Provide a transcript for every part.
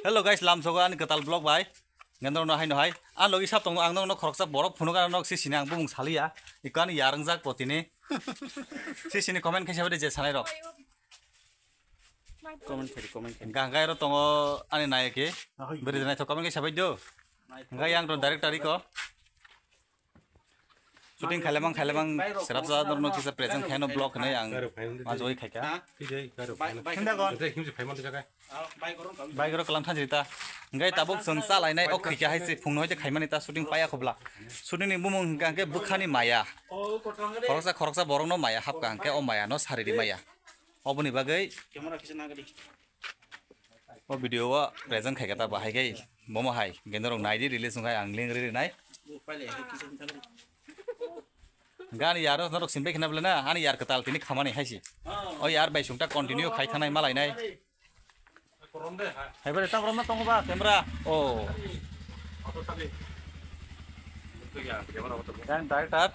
Hello guys, lam soga ani ketal vlog bai. Ngendor no hai no hai. An logi sap tong ang no khoroksa borok phunuga no si sinang bumung salia. Ikani yarang jak potini. Si sini comment khaisa bade je sanai rok. Comment. Gangai ro tongo ani naike. Beri nai to comment khaisa bai do. Gangai ang don director ko. Shooting khalemang serap za no kisa present khano vlog nei ang majoi khaika. Hinda gon. Bike ro kalam thanjita. Ngai tabuk sengsa lainai ok khika haise phungnoi je khaimani ta shooting paya khobla. Shooting ni bumung gangke bukhani maya. Khoroksa borong no maya hap gangke o maya no sariri maya. Obuni bagai o video wa present khaika ta bahai gai momo hai gendorong naidi release ngai angling ri nai. Gani yaro norok simbe khina blena ani yar ketal tini khamani haisi. O yar bai sungta continue khai thanai malai nai. Hai bare ta broma tongo ba camera. Oh. Dan director.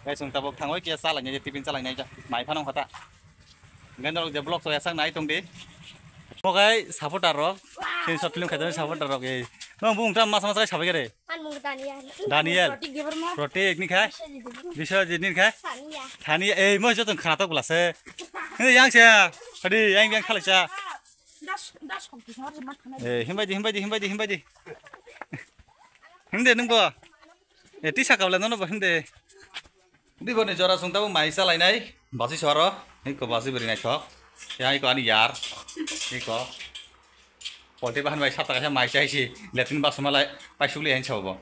Guys, sung tabok thangoi kia sa lanya tipin sa lanya ja. Mai phanong khata. Gendor je vlog so yasang nai tong di. Mogai supporter rok. Sin short film khaidon supporter rok ei. Nong bung tam mas kai sabai gere. Daniel. Protek ni khai. Biswajit ni khai. Thani ei mo jo tong khana tok blase. Ni yang se. Hadi yang khalisa. Eh himbaji. Himde nung bo. Eh ti sakabla no bo himde. Di bone jora sung tabung mai sa lai nai. Basi soro. Iko basi beri nai thok. Ya iko ani yar. Iko. Polte bahan bai sapta ka mai chai si. Letin bas malai pai suli hen chobo.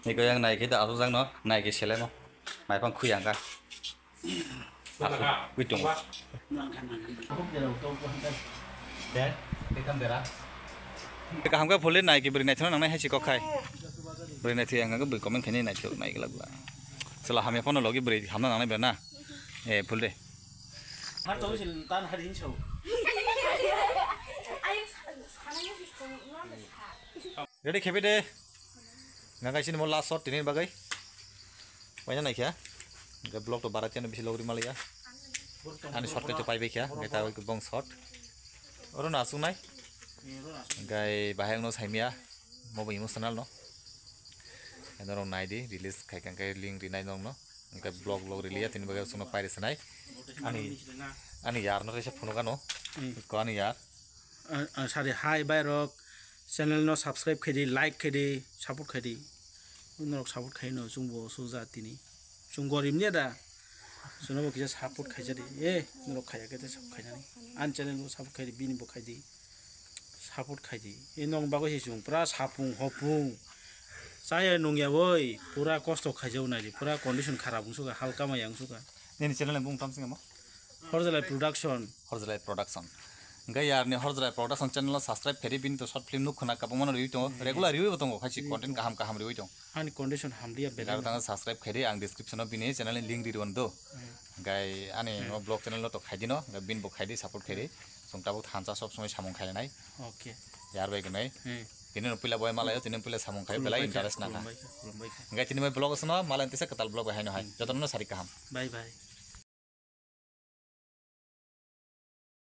Iko yang nai ke da asu jang no. Nai ke sele mo. Mai pang khuyang ka. Witung. Deh, kita kamera. Kita hamka boleh naik ke beri naik thon nang nai hai si ko khai. Beri naik thiang ka beri comment khini naik thon naik lag ba. Sela hame phone logi beri hamna nang nai bena. Eh boleh. Har to sil tan harin chau. Ready khebe de. Nagai sin mo last shot tinin bagai. Paina naik ya. Ga blog to barat channel bisi logri malaya. Ani shot ke to pai be kya. Geta ko bong shot. Oro na sunai. Gai bahang no saimia. Mo bo emotional no. Endorong naidi release kai kan kai link ri nai nong no. Ga blog release tin bagai suno pai resanai. Ani yar no resa phuno no. Ko ani yar. Sari hi bye rok. Channel no subscribe khedi like khedi support khedi. Norok support khai no jungbo suja tini. Junggorim ne da. Suno bo kisa support khai jari. Eh norok khaya ke te sab khai nani. An channel no support khedi bini bo khai di. Support khai di. E nong bago hi jung pra sapung hopung. Saya nong ya boy pura kosto khai jau nai pura condition kharab suga halka ma yang suga. Ni channel bung tam singa mo. Horjalai production. Gai yar ni Horjalai production channel subscribe kheri bin to short film nu khuna kapong mon review to regular review tongo khaisi content kaham review to. Ani condition hamlia belar tang subscribe kheri ang description of bini channel link di don do. Gai ani no blog channel no to khaidi no ga bin bo khaidi support kheri songta bo thansa sob somoy samong khai nai. Okay. Yar bai gnai. Tini no pila boy malayo tini pila samong khai pila interest na. Gai tini mai blog asno mala antisa katal blog hai no hai. Jotono sari kaham. Bye.